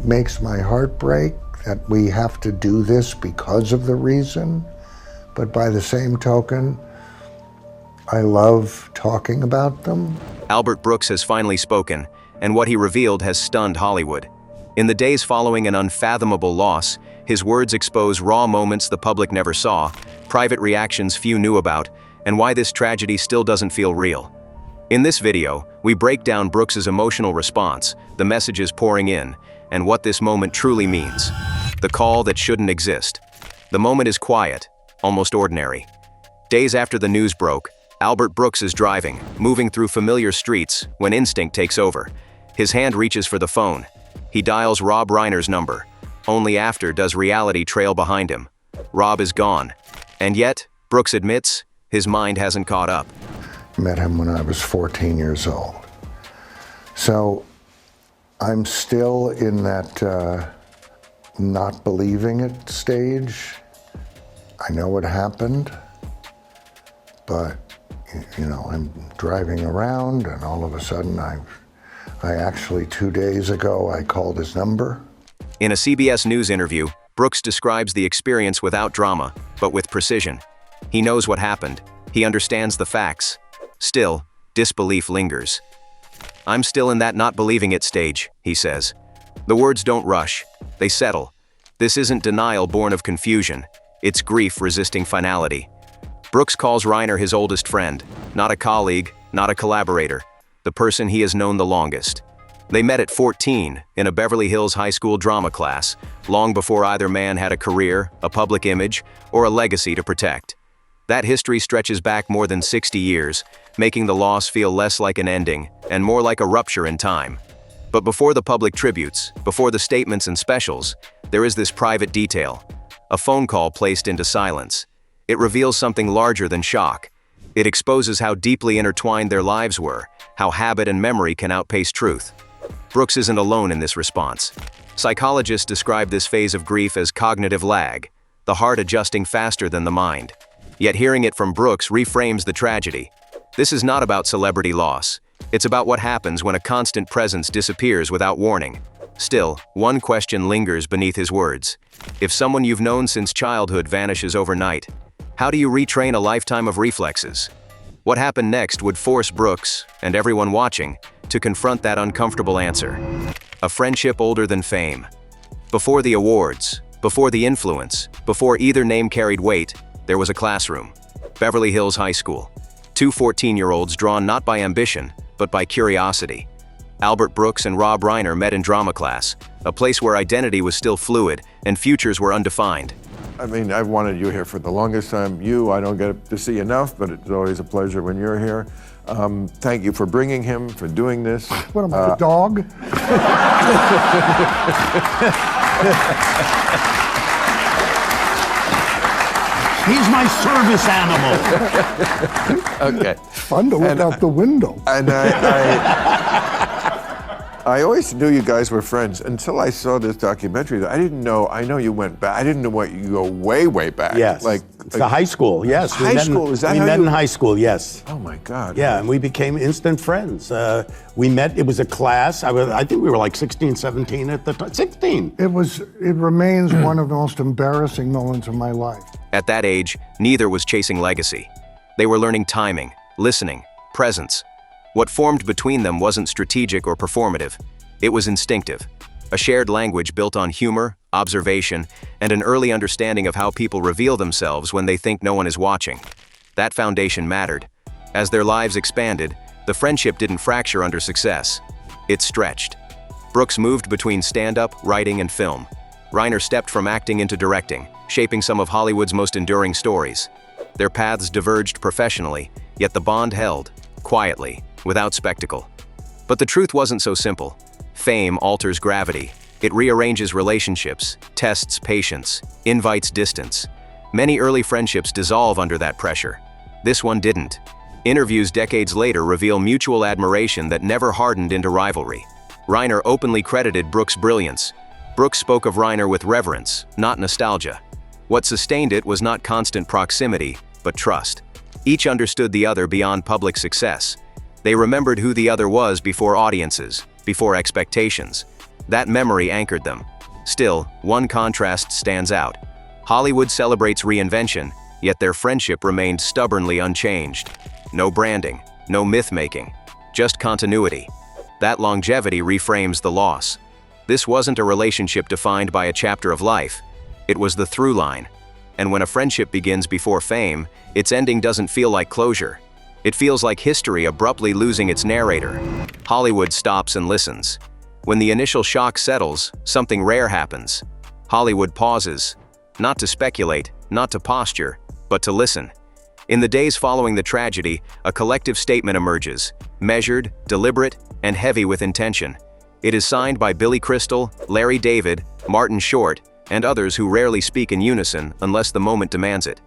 makes my heart break that we have to do this because of the reason, but by the same token, I love talking about them. Albert Brooks has finally spoken, and what he revealed has stunned Hollywood. In the days following an unfathomable loss, his words expose raw moments the public never saw, private reactions few knew about, and why this tragedy still doesn't feel real. In this video, we break down Brooks's emotional response, the messages pouring in, and what this moment truly means. The call that shouldn't exist. The moment is quiet, almost ordinary. Days after the news broke, Albert Brooks is driving, moving through familiar streets, when instinct takes over. His hand reaches for the phone. He dials Rob Reiner's number. Only after does reality trail behind him. Rob is gone. And yet, Brooks admits, his mind hasn't caught up. Met him when I was 14 years old. So I'm still in that not believing it stage. I know what happened, but I'm driving around and all of a sudden I actually 2 days ago, I called his number. In a CBS News interview, Brooks describes the experience without drama, but with precision. He knows what happened. He understands the facts. Still, disbelief lingers. "I'm still in that not believing it stage," he says. The words don't rush. They settle. This isn't denial born of confusion. It's grief resisting finality. Brooks calls Reiner his oldest friend, not a colleague, not a collaborator, the person he has known the longest. They met at 14 in a Beverly Hills high school drama class, long before either man had a career, a public image, or a legacy to protect. That history stretches back more than 60 years, making the loss feel less like an ending and more like a rupture in time. But before the public tributes, before the statements and specials, there is this private detail, a phone call placed into silence. It reveals something larger than shock. It exposes how deeply intertwined their lives were, how habit and memory can outpace truth. Brooks isn't alone in this response. Psychologists describe this phase of grief as cognitive lag, the heart adjusting faster than the mind. Yet hearing it from Brooks reframes the tragedy. This is not about celebrity loss. It's about what happens when a constant presence disappears without warning. Still, one question lingers beneath his words. If someone you've known since childhood vanishes overnight, how do you retrain a lifetime of reflexes? What happened next would force Brooks, and everyone watching, to confront that uncomfortable answer. A friendship older than fame. Before the awards, before the influence, before either name carried weight, there was a classroom. Beverly Hills High School. Two 14-year-olds drawn not by ambition, but by curiosity. Albert Brooks and Rob Reiner met in drama class, a place where identity was still fluid and futures were undefined. I mean, I've wanted you here for the longest time. I don't get to see enough, but it's always a pleasure when you're here. Thank you for bringing him, for doing this. What am I, a dog? He's my service animal. Okay. Fun to look out the window. And I always knew you guys were friends until I saw this documentary. I didn't know. I know you went back. I didn't know what you go way, way back. Yes. It's the high school. Yes. High school. Is that we how met you... in high school? Yes. Oh my God. Yeah, and we became instant friends. We met. It was a class. I think we were like 16, 17 at the time. 16. It remains one of the most embarrassing moments of my life. At that age, neither was chasing legacy. They were learning timing, listening, presence. What formed between them wasn't strategic or performative. It was instinctive. A shared language built on humor, observation, and an early understanding of how people reveal themselves when they think no one is watching. That foundation mattered. As their lives expanded, the friendship didn't fracture under success. It stretched. Brooks moved between stand-up, writing, and film. Reiner stepped from acting into directing, shaping some of Hollywood's most enduring stories. Their paths diverged professionally, yet the bond held, quietly, without spectacle. But the truth wasn't so simple. Fame alters gravity. It rearranges relationships, tests patience, invites distance. Many early friendships dissolve under that pressure. This one didn't. Interviews decades later reveal mutual admiration that never hardened into rivalry. Reiner openly credited Brooks' brilliance. Brooks spoke of Reiner with reverence, not nostalgia. What sustained it was not constant proximity, but trust. Each understood the other beyond public success. They remembered who the other was before audiences, before expectations. That memory anchored them. Still, one contrast stands out. Hollywood celebrates reinvention, yet their friendship remained stubbornly unchanged. No branding, no myth-making, just continuity. That longevity reframes the loss. This wasn't a relationship defined by a chapter of life. It was the through line. And when a friendship begins before fame, its ending doesn't feel like closure. It feels like history abruptly losing its narrator. Hollywood stops and listens. When the initial shock settles, something rare happens. Hollywood pauses, not to speculate, not to posture, but to listen. In the days following the tragedy, a collective statement emerges, measured, deliberate, and heavy with intention. It is signed by Billy Crystal, Larry David, Martin Short, and others who rarely speak in unison unless the moment demands it.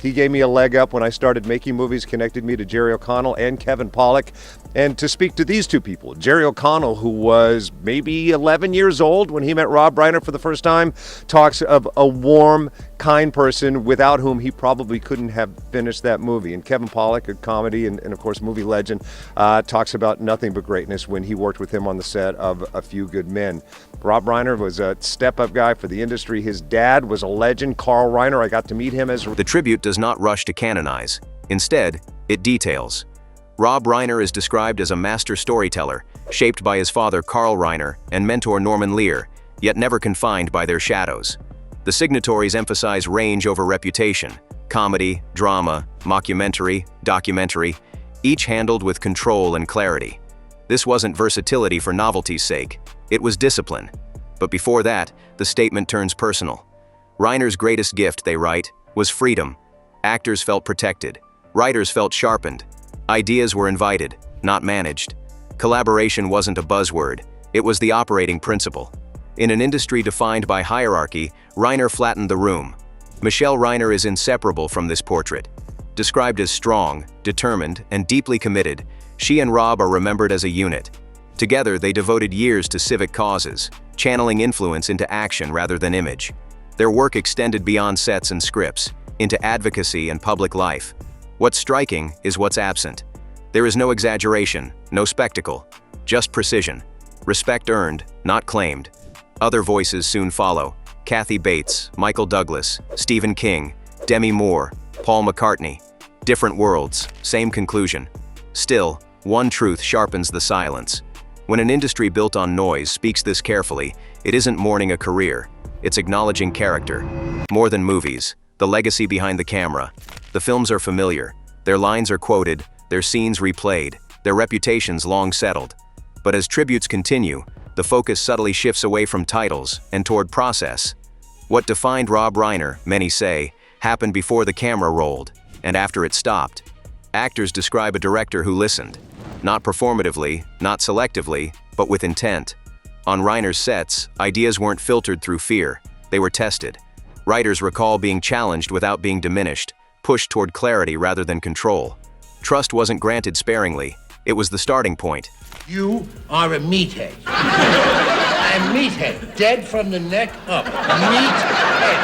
He gave me a leg up when I started making movies, connected me to Jerry O'Connell and Kevin Pollak. And to speak to these two people, Jerry O'Connell, who was maybe 11 years old when he met Rob Reiner for the first time, talks of a warm, kind person without whom he probably couldn't have finished that movie. And Kevin Pollak, a comedy and of course movie legend, talks about nothing but greatness when he worked with him on the set of A Few Good Men. Rob Reiner was a step-up guy for the industry. His dad was a legend, Carl Reiner. I got to meet him as... The tribute does not rush to canonize. Instead, it details. Rob Reiner is described as a master storyteller, shaped by his father Carl Reiner and mentor Norman Lear, yet never confined by their shadows. The signatories emphasize range over reputation, comedy, drama, mockumentary, documentary, each handled with control and clarity. This wasn't versatility for novelty's sake, it was discipline. But before that, the statement turns personal. Reiner's greatest gift, they write, was freedom. Actors felt protected. Writers felt sharpened. Ideas were invited, not managed. Collaboration wasn't a buzzword, it was the operating principle. In an industry defined by hierarchy, Reiner flattened the room. Michelle Reiner is inseparable from this portrait. Described as strong, determined, and deeply committed, she and Rob are remembered as a unit. Together, they devoted years to civic causes, channeling influence into action rather than image. Their work extended beyond sets and scripts, into advocacy and public life. What's striking is what's absent. There is no exaggeration, no spectacle, just precision. Respect earned, not claimed. Other voices soon follow. Kathy Bates, Michael Douglas, Stephen King, Demi Moore, Paul McCartney. Different worlds, same conclusion. Still, one truth sharpens the silence. When an industry built on noise speaks this carefully, it isn't mourning a career, it's acknowledging character. More than movies, the legacy behind the camera. The films are familiar, their lines are quoted, their scenes replayed, their reputations long settled. But as tributes continue, the focus subtly shifts away from titles and toward process. What defined Rob Reiner, many say, happened before the camera rolled, and after it stopped. Actors describe a director who listened. Not performatively, not selectively, but with intent. On Reiner's sets, ideas weren't filtered through fear, they were tested. Writers recall being challenged without being diminished, pushed toward clarity rather than control. Trust wasn't granted sparingly, it was the starting point. You are a meathead. A meathead, dead from the neck up. Meathead.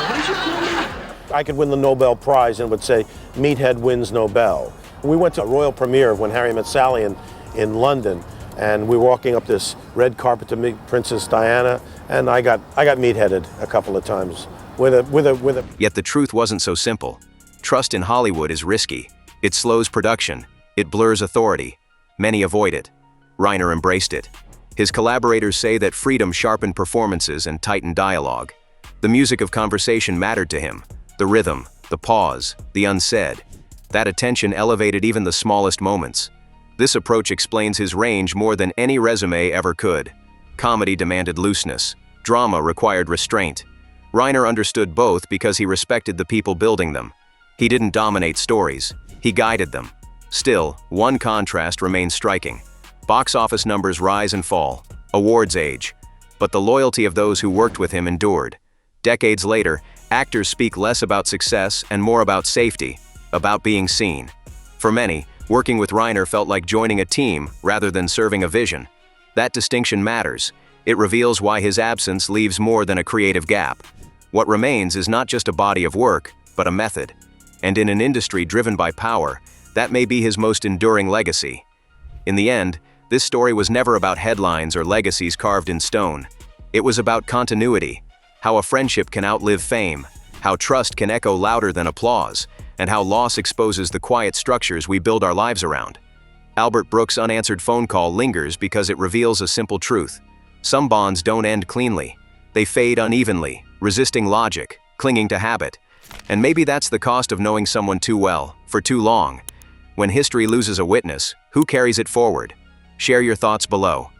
What did you call me? I could win the Nobel Prize and it would say, Meathead wins Nobel. We went to a royal premiere of When Harry Met Sally in London, and we were walking up this red carpet to meet Princess Diana, and I got meatheaded a couple of times with a. Yet the truth wasn't so simple. Trust in Hollywood is risky. It slows production. It blurs authority. Many avoid it. Reiner embraced it. His collaborators say that freedom sharpened performances and tightened dialogue. The music of conversation mattered to him. The rhythm, the pause, the unsaid. That attention elevated even the smallest moments. This approach explains his range more than any resume ever could. Comedy demanded looseness. Drama required restraint. Reiner understood both because he respected the people building them. He didn't dominate stories. He guided them. Still, one contrast remains striking. Box office numbers rise and fall. Awards age. But the loyalty of those who worked with him endured. Decades later, actors speak less about success and more about safety, about being seen. For many, working with Reiner felt like joining a team rather than serving a vision. That distinction matters. It reveals why his absence leaves more than a creative gap. What remains is not just a body of work, but a method. And in an industry driven by power, that may be his most enduring legacy. In the end, This story was never about headlines or legacies carved in stone. It was about continuity, how a friendship can outlive fame, how trust can echo louder than applause, and how loss exposes the quiet structures we build our lives around. Albert Brooks' unanswered phone call lingers because it reveals a simple truth. Some bonds don't end cleanly. They fade unevenly, resisting logic, clinging to habit. And maybe that's the cost of knowing someone too well, for too long. When history loses a witness, who carries it forward? Share your thoughts below.